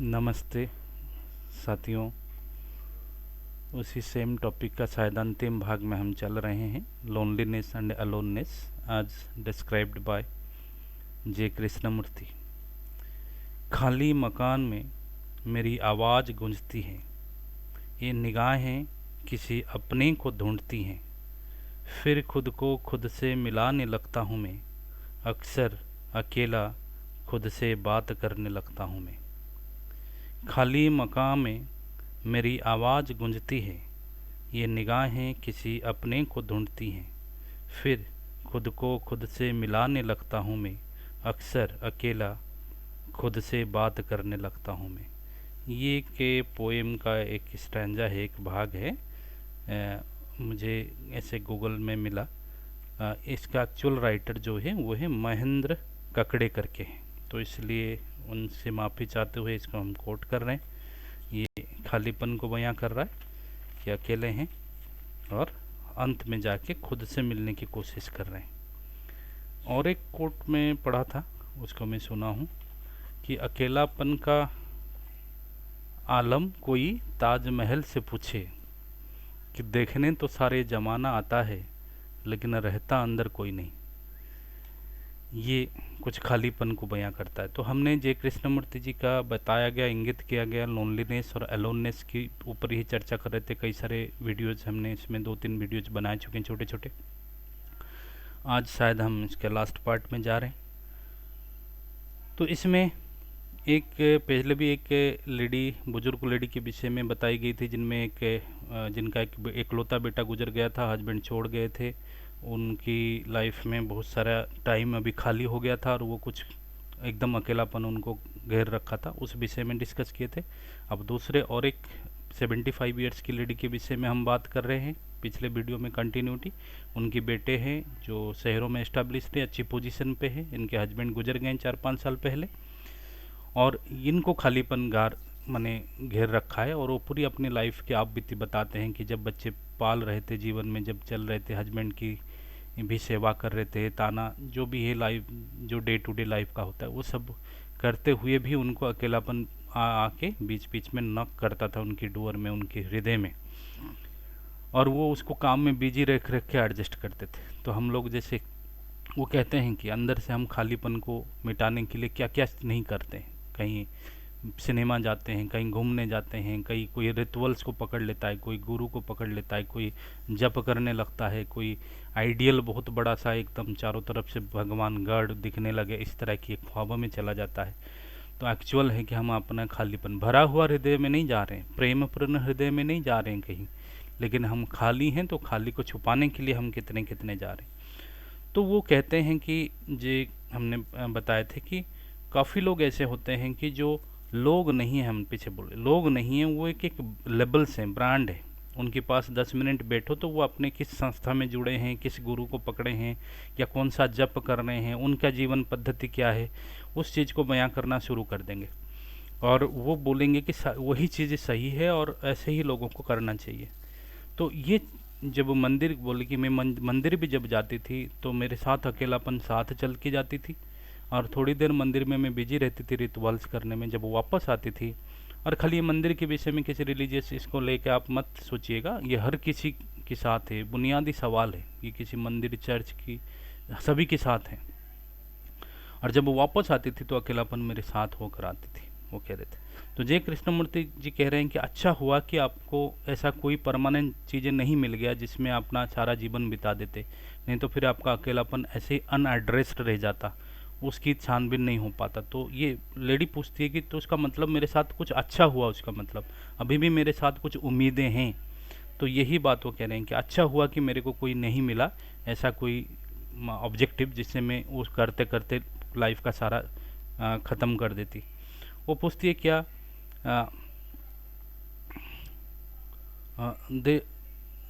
नमस्ते साथियों। उसी सेम टॉपिक का शायद अंतिम भाग में हम चल रहे हैं, लोनलीनेस एंड अलोननेस, आज डिस्क्राइब्ड बाय जे कृष्णमूर्ति। खाली मकान में मेरी आवाज़ गूंजती है, ये निगाहें किसी अपने को ढूंढती हैं, फिर खुद को खुद से मिलाने लगता हूँ मैं, अक्सर अकेला खुद से बात करने लगता हूँ मैं। खाली मकान में मेरी आवाज़ गूंजती है, ये निगाहें किसी अपने को ढूंढती हैं, फिर खुद को खुद से मिलाने लगता हूँ मैं, अक्सर अकेला खुद से बात करने लगता हूँ मैं। ये के पोएम का एक स्टैंजा है, एक भाग है। मुझे ऐसे गूगल में मिला। इसका एक्चुअल राइटर जो है वो है महेंद्र ककड़े करके हैं, तो इसलिए उनसे माफ़ी चाहते हुए इसको हम कोट कर रहे हैं। ये खालीपन को बयां कर रहा है कि अकेले हैं और अंत में जाके खुद से मिलने की कोशिश कर रहे हैं। और एक कोट में पढ़ा था, उसको मैं सुना हूँ कि अकेलापन का आलम कोई ताजमहल से पूछे कि देखने तो सारे ज़माना आता है, लेकिन रहता अंदर कोई नहीं। ये कुछ खालीपन को बयां करता है। तो हमने जे कृष्णमूर्ति जी का बताया गया, इंगित किया गया लोनलीनेस और अलोननेस के ऊपर ही चर्चा कर रहे थे। कई सारे वीडियोज़ हमने इसमें 2-3 वीडियोज़ बना चुके हैं छोटे छोटे। आज शायद हम इसके लास्ट पार्ट में जा रहे हैं। तो इसमें एक पहले भी एक लेडी, बुजुर्ग लेडी के विषय में बताई गई थी, जिनमें जिनका एक एकलौता बेटा गुजर गया था, हस्बैंड छोड़ गए थे। उनकी लाइफ में बहुत सारा टाइम अभी खाली हो गया था और वो कुछ एकदम अकेलापन उनको घेर रखा था, उस विषय में डिस्कस किए थे। अब दूसरे और एक 75 ईयर्स की लेडी के विषय में हम बात कर रहे हैं, पिछले वीडियो में कंटिन्यूटी। उनके बेटे हैं जो शहरों में एस्टेब्लिश्ड है, अच्छी पोजीशन पे है। इनके हस्बैंड गुजर गए 4-5 साल पहले और इनको खालीपन गार माने घेर रखा है। और वो पूरी अपनी लाइफ की आप बीती बताते हैं कि जब बच्चे पाल रहे थे, जीवन में जब चल रहे थे, हस्बैंड की भी सेवा कर रहे थे, ताना जो भी है लाइफ, जो डे टू डे लाइफ का होता है, वो सब करते हुए भी उनको अकेलापन आके बीच बीच में नॉक करता था उनकी डोर में, उनके हृदय में, और वो उसको काम में बिजी रख रख के एडजस्ट करते थे। तो हम लोग जैसे वो कहते हैं कि अंदर से हम खालीपन को मिटाने के लिए क्या क्या नहीं करते हैं। कहीं सिनेमा जाते हैं, कहीं घूमने जाते हैं, कहीं कोई रिचुअल्स को पकड़ लेता है, कोई गुरु को पकड़ लेता है, कोई जप करने लगता है, कोई आइडियल बहुत बड़ा सा एकदम चारों तरफ से भगवान गढ़ दिखने लगे, इस तरह की एक ख्वाबों में चला जाता है। तो एक्चुअल है कि हम अपना खालीपन भरा हुआ हृदय में नहीं जा रहे हैं, प्रेम पूर्ण हृदय में नहीं जा रहे हैं कहीं, लेकिन हम खाली हैं। तो खाली को छुपाने के लिए हम कितने कितने जा रहे हैं। तो वो कहते हैं कि जे हमने बताए थे कि काफ़ी लोग ऐसे होते हैं कि जो लोग नहीं हैं, हम पीछे बोले लोग नहीं हैं, वो एक एक लेबल्स हैं, ब्रांड है। उनके पास 10 मिनट बैठो तो वो अपने किस संस्था में जुड़े हैं, किस गुरु को पकड़े हैं, या कौन सा जप कर रहे हैं, उनका जीवन पद्धति क्या है, उस चीज़ को बयां करना शुरू कर देंगे। और वो बोलेंगे कि वही चीज़ सही है और ऐसे ही लोगों को करना चाहिए। तो ये जब मंदिर बोले कि मैं मंदिर भी जब जाती थी तो मेरे साथ अकेलापन साथ चल के जाती थी, और थोड़ी देर मंदिर में मैं बिजी रहती थी रिचुअल्स करने में। जब वापस आती थी, और खाली ये मंदिर के विषय में किसी रिलीजियस इसको लेके आप मत सोचिएगा, ये हर किसी के साथ है, बुनियादी सवाल है, ये किसी मंदिर चर्च की सभी के साथ है। और जब वो वापस आती थी तो अकेलापन मेरे साथ होकर आती थी, वो कह रहे थे। तो जय कृष्णमूर्ति जी कह रहे हैं कि अच्छा हुआ कि आपको ऐसा कोई परमानेंट चीज़ें नहीं मिल गया जिसमें अपना सारा जीवन बिता देते, नहीं तो फिर आपका अकेलापन ऐसे ही अनएड्रेस्ड रह जाता, उसकी छानबीन नहीं हो पाता। तो ये लेडी पूछती है कि तो उसका मतलब मेरे साथ कुछ अच्छा हुआ, उसका मतलब अभी भी मेरे साथ कुछ उम्मीदें हैं। तो यही बात वो कह रहे हैं कि अच्छा हुआ कि मेरे को कोई नहीं मिला ऐसा कोई ऑब्जेक्टिव जिससे मैं उस करते करते लाइफ का सारा ख़त्म कर देती। वो पूछती है क्या दे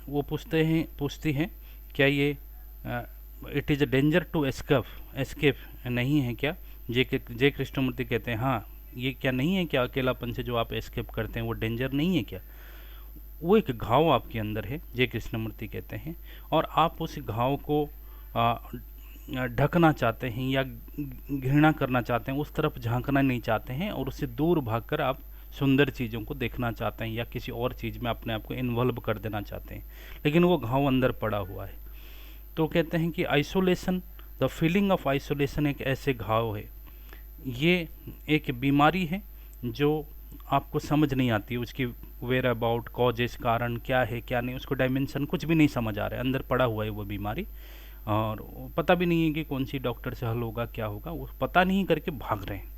वो पूछती हैं क्या ये it is a danger to escape नहीं है क्या। जय कृष्णमूर्ति कहते हैं हाँ, ये क्या नहीं है क्या, अकेलापन से जो आप एस्केप करते हैं वो डेंजर नहीं है क्या। वो एक घाव आपके अंदर है, जय कृष्णमूर्ति कहते हैं, और आप उस घाव को ढकना चाहते हैं या घृणा करना चाहते हैं, उस तरफ झांकना नहीं चाहते हैं और उससे दूर भागकर आप सुंदर चीज़ों को देखना चाहते हैं या किसी और चीज़ में अपने आप को इन्वॉल्व कर देना चाहते हैं, लेकिन वो घाव अंदर पड़ा हुआ है। तो कहते हैं कि isolation, the feeling of isolation एक ऐसे घाव है, ये एक बीमारी है जो आपको समझ नहीं आती, उसकी वेयर अबाउट कॉजेस, कारण क्या है क्या नहीं, उसको डायमेंशन कुछ भी नहीं समझ आ रहा है, अंदर पड़ा हुआ है वो बीमारी, और पता भी नहीं है कि कौन सी डॉक्टर से हल होगा क्या होगा, वो पता नहीं करके भाग रहे हैं,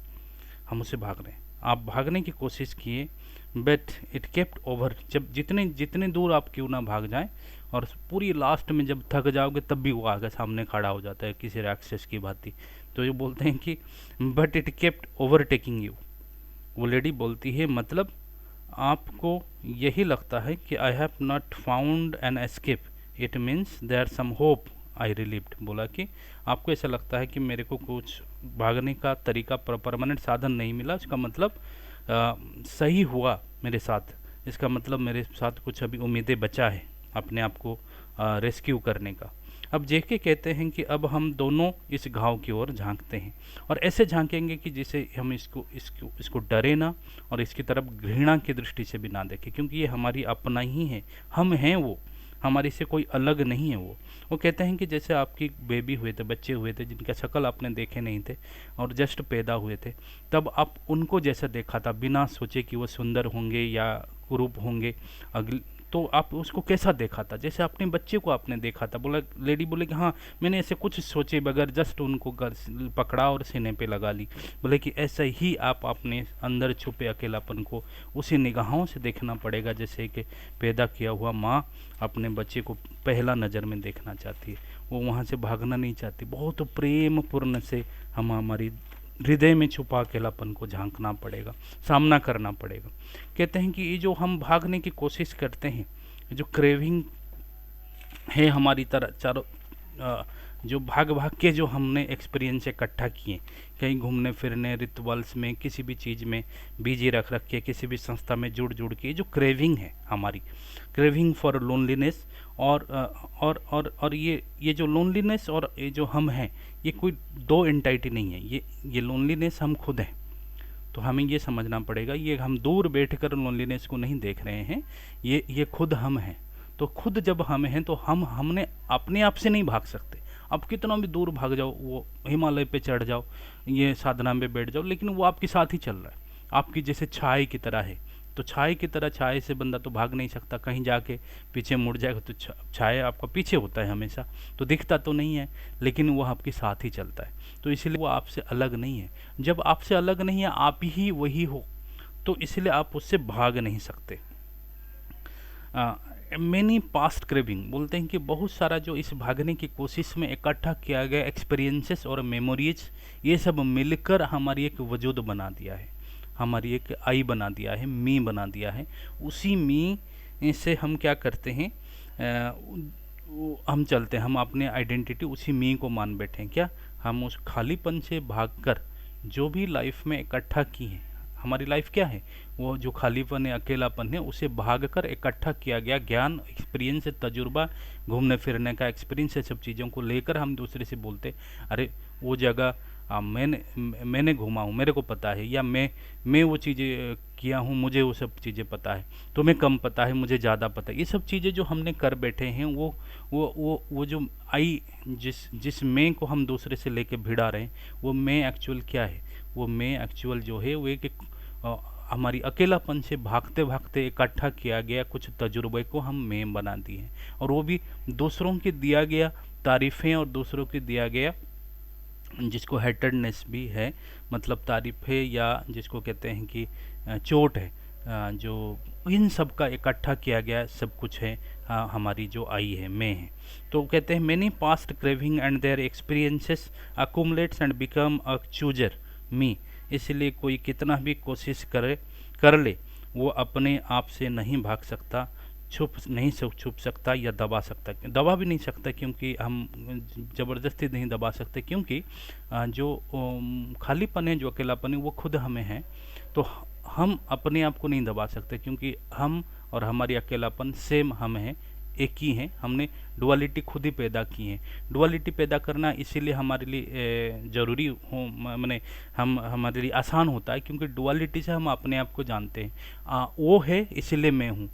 हम उससे भाग रहे हैं। आप भागने की कोशिश किए, बट इट केप्ट ओवर, जब जितने जितने दूर आप क्यों ना भाग जाएं, और पूरी लास्ट में जब थक जाओगे तब भी वो आगे सामने खड़ा हो जाता है किसी राक्षस की भांति। तो ये बोलते हैं कि but it kept overtaking you, वो लेडी बोलती है मतलब आपको यही लगता है कि I have not found an escape, it means there some hope I relieved. बोला कि आपको ऐसा लगता है कि मेरे को कुछ भागने का तरीका, परमानेंट साधन नहीं मिला, इसका मतलब सही हुआ मेरे साथ, इसका मतलब मेरे साथ कुछ अभी उम्मीदें बचा है अपने आप को रेस्क्यू करने का। अब जेके कहते हैं कि अब हम दोनों इस घाव की ओर झांकते हैं, और ऐसे झांकेंगे कि जिसे हम इसको डरे ना और इसकी तरफ घृणा की दृष्टि से भी ना देखें, क्योंकि ये हमारी अपना ही है, हम हैं वो, हमारी से कोई अलग नहीं है वो कहते हैं कि जैसे आपकी बेबी हुए थे, बच्चे हुए थे जिनका शक्ल आपने देखे नहीं थे और जस्ट पैदा हुए थे, तब आप उनको जैसा देखा था बिना सोचे कि वो सुंदर होंगे या कुरूप होंगे, तो आप उसको कैसा देखा था, जैसे अपने बच्चे को आपने देखा था। बोला, लेडी बोले कि हाँ मैंने ऐसे कुछ सोचे बगैर जस्ट उनको पकड़ा और सीने पे लगा ली। बोले कि ऐसा ही आप अपने अंदर छुपे अकेलापन को उसी निगाहों से देखना पड़ेगा जैसे कि पैदा किया हुआ माँ अपने बच्चे को पहला नज़र में देखना चाहती है, वो वहाँ से भागना नहीं चाहती, बहुत प्रेम पूर्ण से हम हमारी हृदय में छुपा अकेलापन को झांकना पड़ेगा, सामना करना पड़ेगा। कहते हैं कि ये जो हम भागने की कोशिश करते हैं, जो क्रेविंग है हमारी तरह चारों, जो भाग भाग के जो हमने एक्सपीरियंस इकट्ठा किए, कहीं घूमने फिरने, रिचुअल्स में, किसी भी चीज़ में बिजी रख के, किसी भी संस्था में जुड़ के, जो क्रेविंग है हमारी, क्रेविंग फॉर लोनलीनेस, और ये जो लोनलीनेस और ये जो हम हैं, ये कोई दो एंटाइटी नहीं है, ये लोनलीनेस हम खुद हैं। तो हमें ये समझना पड़ेगा, ये हम दूर बैठकर लोनलीनेस को नहीं देख रहे हैं, ये खुद हम हैं। तो खुद जब हम हैं तो हमने अपने आप से नहीं भाग सकते। आप कितना भी दूर भाग जाओ, वो हिमालय पे चढ़ जाओ, ये साधना में बैठ जाओ, लेकिन वो आपके साथ ही चल रहा है, आपकी जैसे छाया की तरह है। तो छाया की तरह, छाया से बंदा तो भाग नहीं सकता, कहीं जाके पीछे मुड़ जाएगा तो छाया आपका पीछे होता है हमेशा, तो दिखता तो नहीं है लेकिन वो आपके साथ ही चलता है। तो इसलिए वो आपसे अलग नहीं है। जब आपसे अलग नहीं है, आप ही वही हो, तो इसलिए आप उससे भाग नहीं सकते। मैनी पास्ट क्रेविंग, बोलते हैं कि बहुत सारा जो इस भागने की कोशिश में इकट्ठा किया गया एक्सपीरियंसेस और मेमोरीज, ये सब मिलकर हमारी एक वजूद बना दिया है, हमारी एक आई बना दिया है, मी बना दिया है। उसी मी से हम क्या करते हैं, हम चलते हैं, हम अपने आइडेंटिटी उसी मी को मान बैठे हैं। क्या हम उस खालीपन से भागकर जो भी लाइफ में इकट्ठा की है, हमारी लाइफ क्या है, वो जो खालीपन है, अकेलापन है, उसे भागकर इकट्ठा किया गया ज्ञान, एक्सपीरियंस, तजुर्बा, घूमने फिरने का एक्सपीरियंस है, सब चीज़ों को लेकर हम दूसरे से बोलते, अरे वो जगह मैंने घूमा हूँ, मेरे को पता है, या मैं वो चीज़ें किया हूँ, मुझे वो सब चीज़ें पता है, तुम्हें कम पता है, मुझे ज़्यादा पता है। ये सब चीज़ें जो हमने कर बैठे हैं, वो जो आई, जिस मैं को हम दूसरे से लेके भिड़ा रहे हैं, वो मैं एक्चुअल क्या है, वो मैं एक्चुअल जो है वो एक हमारी अकेलापन से भागते भागते इकट्ठा किया गया कुछ तजुर्बे को हम मैं बना दिए हैं, और वो भी दूसरों के दिया गया तारीफ़ें और दूसरों के दिया गया, जिसको हेटेडनेस भी है, मतलब तारीफ है, या जिसको कहते हैं कि चोट है, जो इन सब का इकट्ठा किया गया सब कुछ है, हमारी जो आई है, मैं है। तो कहते हैं many past craving and their experiences accumulates and become a chooser me. इसलिए कोई कितना भी कोशिश कर ले, वो अपने आप से नहीं भाग सकता, छुप सकता या दबा सकता, दबा भी नहीं सकता, क्योंकि हम ज़बरदस्ती नहीं दबा सकते, क्योंकि जो खालीपन है, जो अकेलापन है, वो खुद हमें है। तो हम अपने आप को नहीं दबा सकते, क्योंकि हम और हमारी अकेलापन सेम हम है, एक ही हैं, हमने डुअलिटी खुद ही पैदा की है। डुअलिटी पैदा करना इसीलिए हमारे लिए ज़रूरी हो, मैंने हम हमारे लिए आसान होता है, क्योंकि डुअलिटी से हम अपने आप को जानते हैं। वो है इसीलिए मैं हूँ,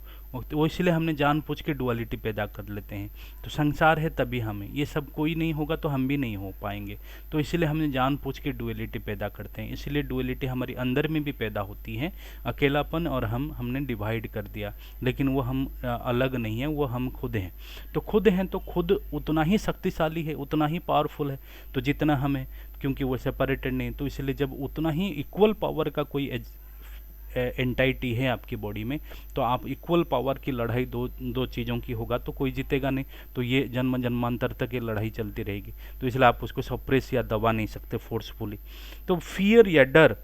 वो इसलिए हमने जानबूझ के डुअलिटी पैदा कर लेते हैं। तो संसार है तभी हमें, ये सब कोई नहीं होगा तो हम भी नहीं हो पाएंगे, तो इसलिए हमने जानबूझ के डुअलिटी पैदा करते हैं। इसलिए डुअलिटी हमारी अंदर में भी पैदा होती है, अकेलापन, और हमने डिवाइड कर दिया, लेकिन वो हम अलग नहीं है, वो हम खुद हैं। तो खुद हैं तो खुद उतना ही शक्तिशाली है, उतना ही पावरफुल है, तो जितना हमें, क्योंकि वो सेपरेटेड नहीं, तो इसलिए जब उतना ही इक्वल पावर का कोई एंटाइटी है आपकी बॉडी में, तो आप इक्वल पावर की लड़ाई दो चीज़ों की होगा तो कोई जीतेगा नहीं, तो ये जन्म जन्मांतर तक ये लड़ाई चलती रहेगी। तो इसलिए आप उसको सप्रेस या दबा नहीं सकते फोर्सफुली। तो फियर या डर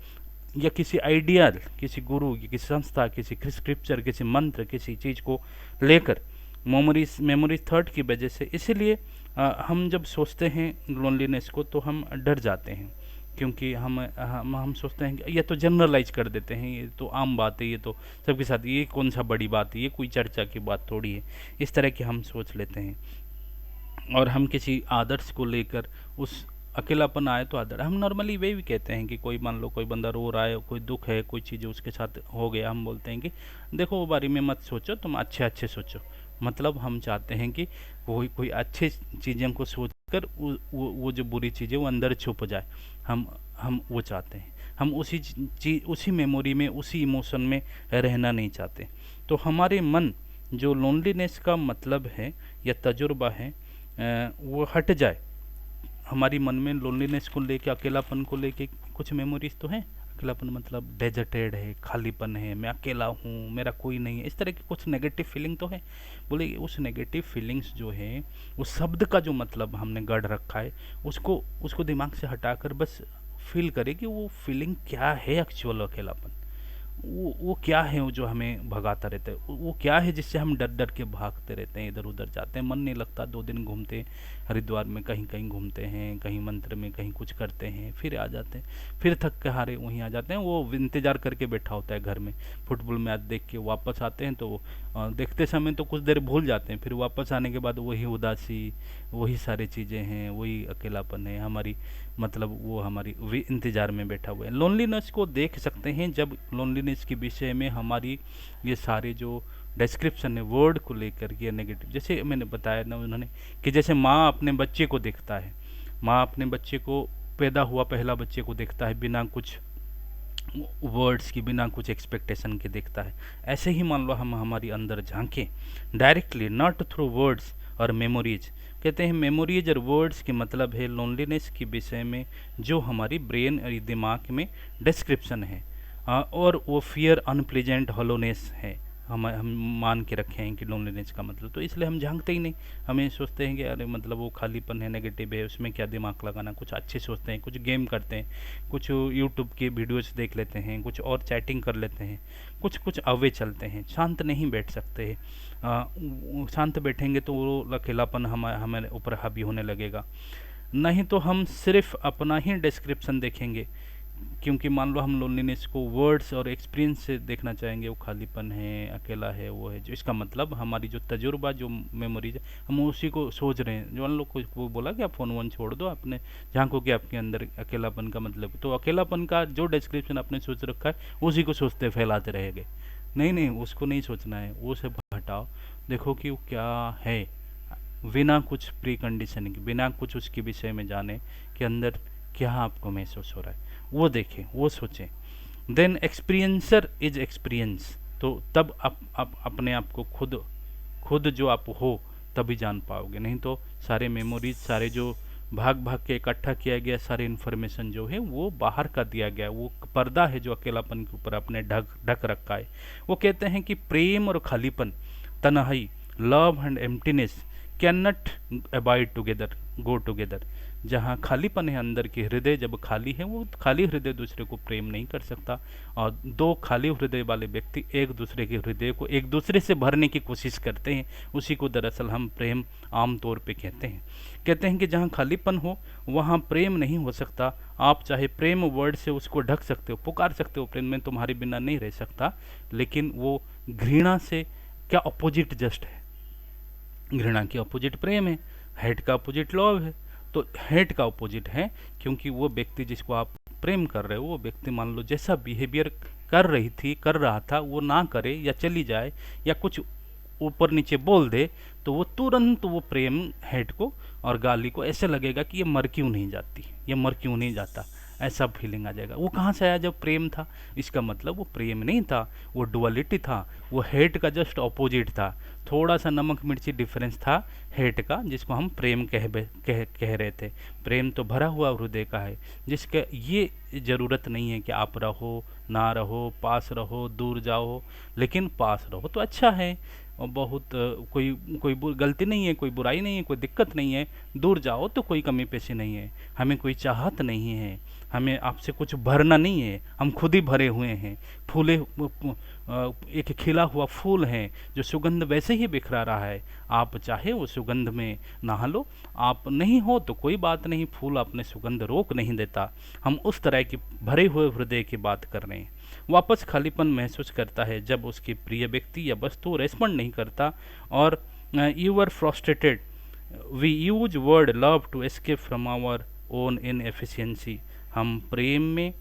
या किसी आइडियल, किसी गुरु, किसी संस्था, किसी स्क्रिप्चर, किसी मंत्र, किसी चीज़ को लेकर मेमोरीज थर्ड की वजह से, इसीलिए हम जब सोचते हैं लोनलीनेस को तो हम डर जाते हैं, क्योंकि हम सोचते हैं कि ये तो जनरलाइज कर देते हैं, ये तो आम बात है, ये तो सबके साथ, ये कौन सा बड़ी बात है, ये कोई चर्चा की बात थोड़ी है, इस तरह की हम सोच लेते हैं। और हम किसी आदर्श को लेकर उस अकेलापन आए तो आदर, हम नॉर्मली वे भी कहते हैं कि कोई मान लो कोई बंदा रो रहा है, कोई दुख है, कोई चीज़ उसके साथ हो गया, हम बोलते हैं कि देखो वो बारे में मत सोचो, तुम अच्छे अच्छे सोचो। मतलब हम चाहते हैं कि कोई अच्छे चीज़ों को सोच कर वो जो बुरी चीज़ें वो अंदर छुप जाए, हम वो चाहते हैं। हम उसी मेमोरी में, उसी इमोशन में रहना नहीं चाहते। तो हमारे मन, जो लोनलीनेस का मतलब है या तजुर्बा है, वो हट जाए। हमारी मन में लोनलीनेस को लेके, अकेलापन को लेके कुछ मेमोरीज तो हैं। अकेलापन मतलब डेजर्टेड है, खालीपन है, मैं अकेला हूँ, मेरा कोई नहीं है, इस तरह की कुछ नेगेटिव फीलिंग तो है। बोले उस नेगेटिव फीलिंग्स जो है, उस शब्द का जो मतलब हमने गढ़ रखा है, उसको दिमाग से हटाकर बस फील करें कि वो फीलिंग क्या है एक्चुअल अकेलापन। वो क्या है, वो जो हमें भगाता रहता है, वो क्या है जिससे हम डर डर के भागते रहते हैं, इधर उधर जाते हैं, मन नहीं लगता, 2 दिन घूमते हैं हरिद्वार में, कहीं कहीं घूमते हैं, कहीं मंत्र में कहीं कुछ करते हैं, फिर आ जाते हैं, फिर थक के हारे वहीं आ जाते हैं। वो इंतजार करके बैठा होता है घर में, फुटबॉल मैच देख के वापस आते हैं, तो देखते समय तो कुछ देर भूल जाते हैं, फिर वापस आने के बाद वही उदासी, वही सारी चीज़ें हैं, वही अकेलापन है हमारी, मतलब वो हमारी इंतजार में बैठा हुआ है। लोनलीनेस को देख सकते हैं जब लोनलीनेस के विषय में हमारी ये सारे जो डिस्क्रिप्शन है वर्ड को लेकर के नेगेटिव, जैसे मैंने बताया ना उन्होंने कि जैसे माँ अपने बच्चे को देखता है, माँ अपने बच्चे को, पैदा हुआ पहला बच्चे को देखता है बिना कुछ वर्ड्स की, बिना कुछ एक्सपेक्टेशन के देखता है। ऐसे ही मान लो हम हमारी अंदर झांकें डायरेक्टली, नॉट थ्रू वर्ड्स और मेमोरीज। कहते हैं मेमोरीज और वर्ड्स के मतलब है लोनलीनेस के विषय में जो हमारी ब्रेन और दिमाग में डिस्क्रिप्शन है, और वो फियर अनप्लेजेंट हॉलोनेस है, हम मान के रखे हैं कि लोनलीनेस का मतलब, तो इसलिए हम झांकते ही नहीं। हमें सोचते हैं कि अरे मतलब वो खालीपन है, नेगेटिव है, उसमें क्या दिमाग लगाना, कुछ अच्छे सोचते हैं, कुछ गेम करते हैं, कुछ यूट्यूब के वीडियोस देख लेते हैं, कुछ और चैटिंग कर लेते हैं, कुछ अवे चलते हैं, शांत नहीं बैठ सकते हैं। शांत बैठेंगे तो वो अकेलापन हमारे ऊपर हावी होने लगेगा। नहीं तो हम सिर्फ अपना ही डिस्क्रिप्शन देखेंगे, क्योंकि मान लो हम लोनलीनेस को वर्ड्स और एक्सपीरियंस से देखना चाहेंगे, वो खालीपन है, अकेला है, वो है, जो इसका मतलब हमारी जो तजुर्बा, जो मेमोरीज है, हम उसी को सोच रहे हैं। जो हम लोग को बोला कि आप फ़ोन वोन छोड़ दो, आपने झांको कि आपके अंदर अकेलापन का मतलब, तो अकेलापन का जो डिस्क्रिप्शन आपने सोच रखा है उसी को सोचते फैलाते रहेंगे। नहीं नहीं, उसको नहीं सोचना है, वो से हटाओ, देखो कि वो क्या है, बिना कुछ प्री कंडीशनिंग, बिना कुछ उसके विषय में जाने कि अंदर क्या आपको महसूस हो रहा है, वो देखें, वो सोचें। देन एक्सपीरियंसर इज एक्सपीरियंस, तो तब आप अपने आप को खुद जो आप हो तभी जान पाओगे। नहीं तो सारे मेमोरीज, सारे जो भाग भाग के इकट्ठा किया गया सारे इन्फॉर्मेशन जो है वो बाहर का दिया गया, वो पर्दा है जो अकेलापन के ऊपर आपने ढक रखा है। वो कहते हैं कि प्रेम और खालीपन, तन्हाई, love and emptiness can not abide together, go together. जहाँ खालीपन है अंदर की, हृदय जब खाली है, वो खाली हृदय दूसरे को प्रेम नहीं कर सकता, और दो खाली हृदय वाले व्यक्ति एक दूसरे के हृदय को एक दूसरे से भरने की कोशिश करते हैं, उसी को दरअसल हम प्रेम आम तौर पे कहते हैं। कहते हैं कि जहाँ खालीपन हो वहाँ प्रेम नहीं हो सकता। आप चाहे प्रेम वर्ड से उसको ढक सकते हो, पुकार सकते हो, प्रेम में तुम्हारे बिना नहीं रह सकता, लेकिन वो घृणा से क्या अपोजिट जस्ट है। घृणा की अपोजिट प्रेम है, हेट का अपोजिट लव है। तो हेट का अपोजिट है, क्योंकि वो व्यक्ति जिसको आप प्रेम कर रहे हो वो व्यक्ति मान लो जैसा बिहेवियर कर रहा था वो ना करे या चली जाए या कुछ ऊपर नीचे बोल दे, तो वो तुरंत वो प्रेम हेट को और गाली को ऐसे लगेगा कि ये मर क्यों नहीं जाती, ये मर क्यों नहीं जाता, ऐसा फीलिंग आ जाएगा। वो कहाँ से आया जब प्रेम था? इसका मतलब वो प्रेम नहीं था, वो डुअलिटी था, वो हेट का जस्ट ऑपोजिट था। थोड़ा सा नमक मिर्ची डिफरेंस था हेट का, जिसको हम प्रेम कह रहे थे। प्रेम तो भरा हुआ हृदय का है, जिसका ये ज़रूरत नहीं है कि आप रहो ना रहो, पास रहो दूर जाओ, लेकिन पास रहो तो अच्छा है। और बहुत कोई कोई गलती नहीं है, कोई बुराई नहीं है, कोई दिक्कत नहीं है। दूर जाओ तो कोई कमी पेशी नहीं है, हमें कोई चाहत नहीं है, हमें आपसे कुछ भरना नहीं है, हम खुद ही भरे हुए हैं। फूले एक खिला हुआ फूल है जो सुगंध वैसे ही बिखरा रहा है, आप चाहे वो सुगंध में नहा लो, आप नहीं हो तो कोई बात नहीं, फूल अपने सुगंध रोक नहीं देता। हम उस तरह की भरे हुए हृदय की बात कर रहे हैं। वापस खालीपन महसूस करता है जब उसके प्रिय व्यक्ति या वस्तु रेस्पॉन्ड नहीं करता, और you are frustrated. We use word love to escape from our own inefficiency. हम प्रेम में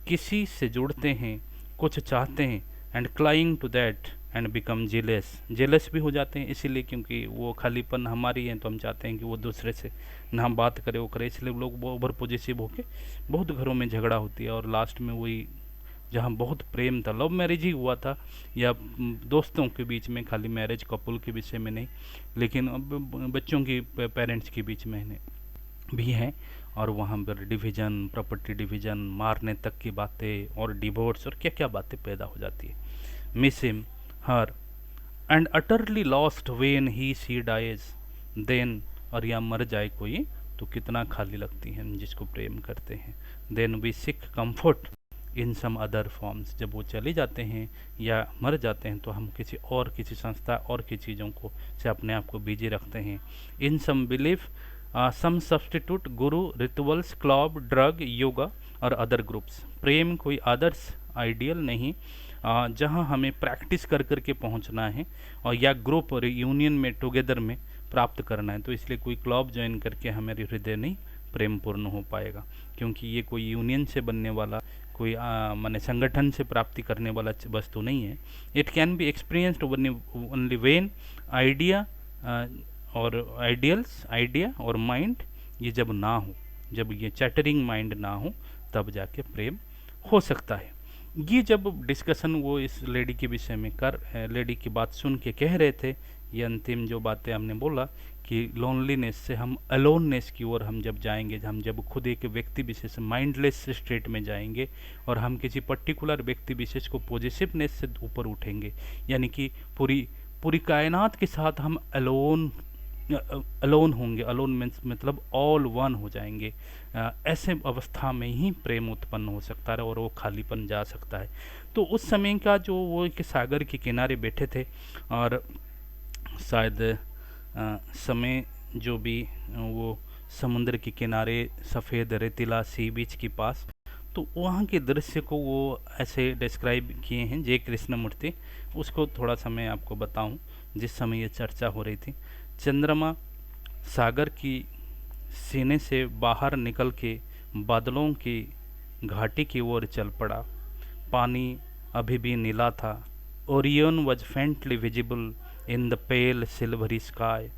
किसी से जुड़ते हैं, कुछ चाहते हैं, and cling to that and become jealous भी हो जाते हैं, इसीलिए क्योंकि वो खालीपन हमारी है तो हम चाहते हैं कि वो दूसरे से ना हम बात करे वो करे, इसलिए लोग वो ओवर पॉजिटिव होके बहुत घरों में झगड़ा होती है। और लास्ट में वही जहाँ बहुत प्रेम था, लव मैरिज ही हुआ था या दोस्तों के बीच में, खाली मैरिज कपल के विषय में नहीं, लेकिन अब बच्चों की पेरेंट्स के बीच में भी हैं, और वहाँ पर डिवीज़न, प्रॉपर्टी डिवीज़न, मारने तक की बातें और डिवोर्स और क्या क्या बातें पैदा हो जाती है। Miss him her and utterly lost when he she dies then, और या मर जाए कोई तो कितना खाली लगती है हम जिसको प्रेम करते हैं। Then we seek comfort in some other forms, जब वो चले जाते हैं या मर जाते हैं तो हम किसी संस्था और की चीज़ों को से अपने आप को बिजी रखते हैं। इन सम बिलीफ सम सब्सटीट्यूट गुरु, रिचुअल्स, क्लब, ड्रग, योगा और अदर ग्रुप्स। प्रेम कोई आदर्श आइडियल नहीं जहां हमें प्रैक्टिस कर करके पहुंचना है और या ग्रुप और यूनियन में टुगेदर में प्राप्त करना है। तो इसलिए कोई क्लब ज्वाइन करके हमारे हृदय नहीं प्रेम पूर्ण हो पाएगा, क्योंकि ये कोई यूनियन से बनने वाला, कोई माने संगठन से प्राप्ति करने वाला वस्तु नहीं है। It can be experienced only when idea और आइडिया और माइंड ये जब ना हो, जब ये चैटरिंग माइंड ना हो, तब जाके प्रेम हो सकता है। ये जब डिस्कशन वो इस लेडी के विषय में लेडी की बात सुन के कह रहे थे, ये अंतिम जो बातें हमने बोला कि लोनलीनेस से हम अलोननेस की ओर हम जब जाएंगे, हम जब खुद एक व्यक्ति विशेष माइंडलेस स्टेट में जाएंगे और हम किसी पर्टिकुलर व्यक्ति विशेष को पॉजिटिवनेस से ऊपर उठेंगे, यानी कि पूरी कायनात के साथ हम अलोन होंगे। अलोन मतलब ऑल वन हो जाएंगे। ऐसे अवस्था में ही प्रेम उत्पन्न हो सकता है और वो खालीपन जा सकता है। तो उस समय का जो वो एक सागर के किनारे बैठे थे और शायद समय जो भी वो समुद्र के किनारे सफ़ेद रेतीला सी बीच के पास, तो वहाँ के दृश्य को वो ऐसे डिस्क्राइब किए हैं जय कृष्णमूर्ति। उसको थोड़ा सा मैं आपको बताऊं। जिस समय ये चर्चा हो रही थी, चंद्रमा सागर की सीने से बाहर निकल के बादलों की घाटी की ओर चल पड़ा। पानी अभी भी नीला था। Orion was faintly visible in the pale silvery sky.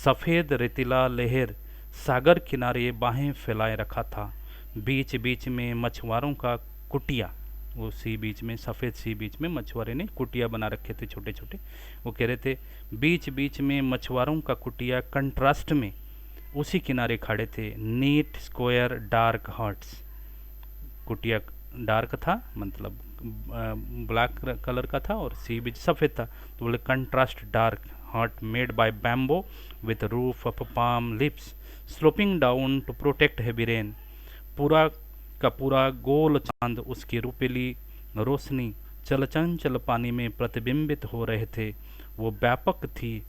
सफ़ेद रेतीला लहर सागर किनारे बाहें फैलाए रखा था। बीच बीच में मछुआरों का कुटिया, वो सी बीच में, सफ़ेद सी बीच में मछुआरे ने कुटिया बना रखे थे छोटे छोटे। वो कह रहे थे बीच बीच में मछुआरों का कुटिया, कंट्रास्ट में उसी किनारे खड़े थे नीट स्क्वायर डार्क हर्ट्स। कुटिया डार्क था, मतलब ब्लैक कलर का था, और सी बीच सफ़ेद था, तो बोले contrast dark hut made by bamboo with roof of palm leaves sloping down to protect heavy rain. पूरा का पूरा गोल चांद, उसकी रुपीली रोशनी चलचंचल पानी में प्रतिबिंबित हो रहे थे। वो व्यापक थी,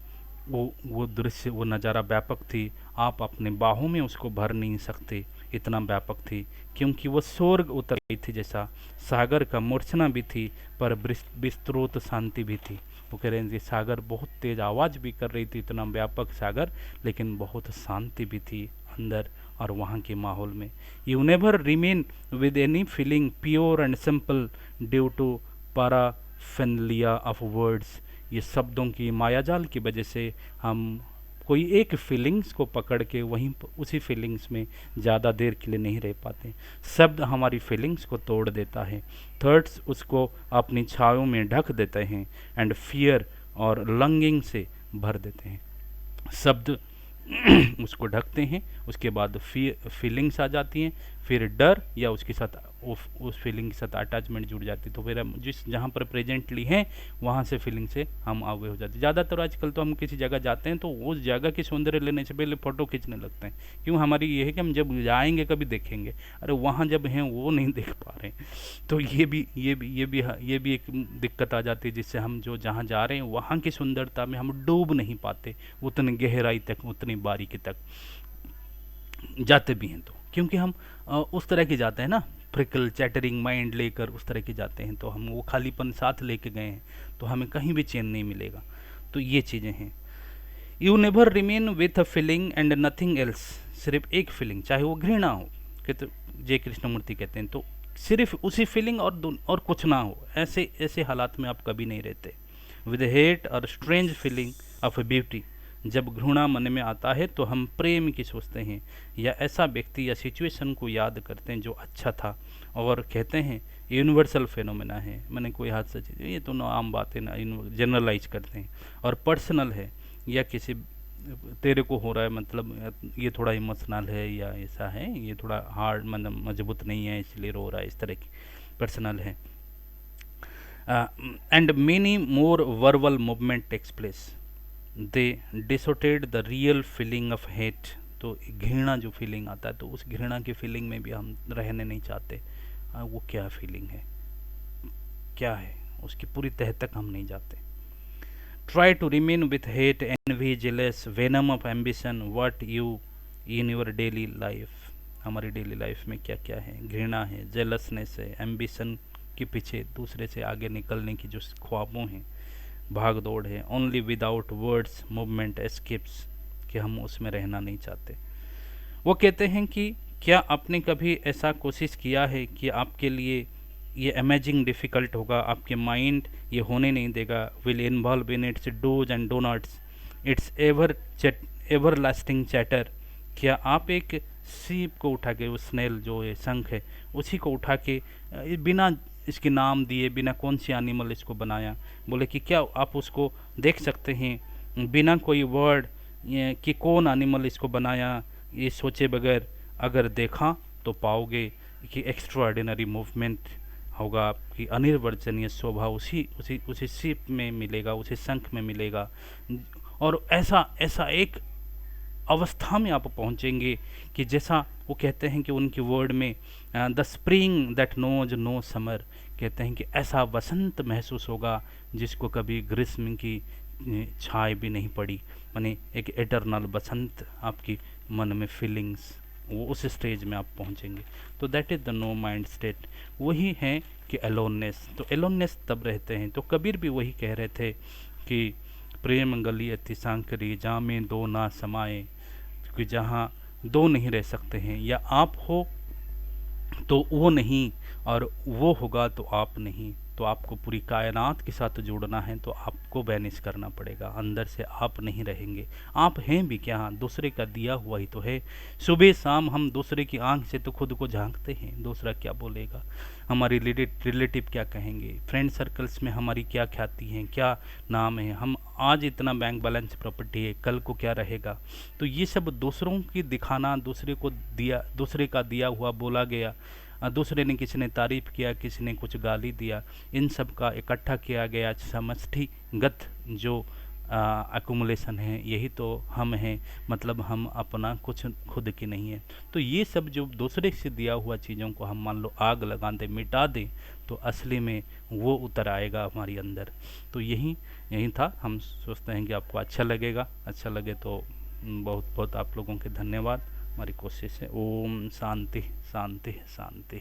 वो दृश्य, वो नज़ारा व्यापक थी। आप अपने बाहों में उसको भर नहीं सकते, इतना व्यापक थी, क्योंकि वो स्वर्ग उतर गई थी जैसा। सागर का मूर्छना भी थी पर विस्तृत शांति भी थी। वो कह रहे हैं कि सागर बहुत तेज आवाज़ भी कर रही थी, इतना व्यापक सागर, लेकिन बहुत शांति भी थी अंदर और वहाँ के माहौल में। You never remain with any feeling pure and simple due to paraphernalia of words. ये शब्दों की मायाजाल की वजह से हम कोई एक फीलिंग्स को पकड़ के वहीं उसी फीलिंग्स में ज़्यादा देर के लिए नहीं रह पाते। शब्द हमारी फीलिंग्स को तोड़ देता है, थॉट्स उसको अपनी छायों में ढक देते हैं एंड फियर और लंगिंग से भर देते हैं। शब्द उसको ढकते हैं, उसके बाद फीलिंग्स आ जाती हैं, फिर डर या उसके साथ उस फीलिंग के साथ अटैचमेंट जुड़ जाती है, तो फिर हम जिस जहाँ पर प्रेजेंटली हैं वहाँ से फीलिंग से हम अवे हो जाते हैं। ज़्यादातर आजकल तो हम किसी जगह जाते हैं तो उस जगह की सौंदर्य लेने से पहले फ़ोटो खींचने लगते हैं। क्यों? हमारी ये है कि हम जब जाएंगे कभी देखेंगे, अरे वहाँ जब हैं वो नहीं देख पा रहे हैं। तो ये भी एक दिक्कत आ जाती है, जिससे हम जो जहाँ जा रहे हैं वहाँ की सुंदरता में हम डूब नहीं पाते उतनी गहराई तक, उतनी बारीकी तक जाते भी हैं तो, क्योंकि हम उस तरह के जाते हैं ना, फ्रिकल चैटरिंग माइंड लेकर उस तरह के जाते हैं, तो हम वो खालीपन साथ लेके गए हैं तो हमें कहीं भी चैन नहीं मिलेगा। तो ये चीज़ें हैं। You never remain with a feeling and nothing else. सिर्फ एक फीलिंग, चाहे वो घृणा हो, कहते जय कृष्णमूर्ति कहते हैं, तो सिर्फ उसी फीलिंग और कुछ ना हो, ऐसे हालात में आप कभी नहीं रहते। विद हेट और स्ट्रेंज फीलिंग ऑफ ब्यूटी। जब घृणा मन में आता है तो हम प्रेम की सोचते हैं या ऐसा व्यक्ति या सिचुएशन को याद करते हैं जो अच्छा था, और कहते हैं यूनिवर्सल फेनोमेना है, मैंने कोई हादसा चीज़, ये तो ना आम बात है ना, जनरलाइज करते हैं। और पर्सनल है, या किसी तेरे को हो रहा है, मतलब ये थोड़ा इमोशनल है या ऐसा है, ये थोड़ा हार्ड मतलब मजबूत नहीं है इसलिए रो रहा है, इस तरह की पर्सनल है। And many more verbal movement takes place, they distorted the real feeling of hate. तो घृणा जो फीलिंग आता है, तो उस घृणा की फीलिंग में भी हम रहने नहीं चाहते। वो क्या फीलिंग है, क्या है, उसकी पूरी तह तक हम नहीं जाते। Try to remain with hate, envy, jealous, venom of ambition, what you in your daily life. हमारी डेली लाइफ में क्या क्या है, घृणा है, जेलसनेस है, एम्बिशन के पीछे दूसरे से आगे निकलने की जो ख्वाबों हैं, भाग दौड़ है, only without words movement escapes, कि हम उसमें रहना नहीं चाहते। वो कहते हैं कि क्या आपने कभी ऐसा कोशिश किया है कि आपके लिए ये अमेजिंग डिफ़िकल्ट होगा, आपके माइंड ये होने नहीं देगा, will involve in its dos and don'ts, it's everlasting chatter. क्या आप एक सीप को उठा के, वो स्नेल जो है, शंख है, उसी को उठा के बिना इसके नाम दिए, बिना कौन सी एनिमल इसको बनाया, बोले कि क्या आप उसको देख सकते हैं बिना कोई वर्ड कि कौन एनिमल इसको बनाया, ये सोचे बगैर अगर देखा तो पाओगे कि एक्स्ट्राऑर्डिनरी मूवमेंट होगा, आपकी अनिर्वचनीय शोभा उसी सीप में मिलेगा, उसी शंख में मिलेगा। और ऐसा एक अवस्था में आप पहुंचेंगे कि जैसा वो कहते हैं कि उनके वर्ड में the spring that knows no summer, कहते हैं कि ऐसा वसंत महसूस होगा जिसको कभी ग्रीष्म की छाए भी नहीं पड़ी, माने एक एटर्नल बसंत आपकी मन में फीलिंग्स, वो उस स्टेज में आप पहुंचेंगे। तो that is the no mind state, वही है कि अलोननेस। तो अलोननेस तब रहते हैं, तो कबीर भी वही कह रहे थे कि प्रेम गली अति सांकरी, जहाँ में दो ना समाए, कि जहाँ दो नहीं रह सकते हैं, या आप हो तो वो नहीं और वो होगा तो आप नहीं। तो आपको पूरी कायनात के साथ जुड़ना है तो आपको बैनिश करना पड़ेगा, अंदर से आप नहीं रहेंगे। आप हैं भी क्या, दूसरे का दिया हुआ ही तो है। सुबह शाम हम दूसरे की आंख से तो खुद को झांकते हैं, दूसरा क्या बोलेगा, हमारी रिलेटिव क्या कहेंगे, फ्रेंड सर्कल्स में हमारी क्या ख्याति है, क्या नाम है, हम आज इतना बैंक बैलेंस प्रॉपर्टी है, कल को क्या रहेगा। तो ये सब दूसरों की दिखाना, दूसरे का दिया हुआ बोला गया, दूसरे ने किसी ने तारीफ किया, किसी ने कुछ गाली दिया, इन सब का इकट्ठा किया गया समष्टिगत जो एक्युमुलेशन है, यही तो हम हैं, मतलब हम अपना कुछ खुद की नहीं है। तो ये सब जो दूसरे से दिया हुआ चीज़ों को हम मान लो आग लगा दें, मिटा दें, तो असली में वो उतर आएगा हमारी अंदर। तो यही था। हम सोचते हैं कि आपको अच्छा लगेगा, अच्छा लगे तो बहुत बहुत आप लोगों के धन्यवाद। हमारी कोशिश है। ओम शांति शांति शांति।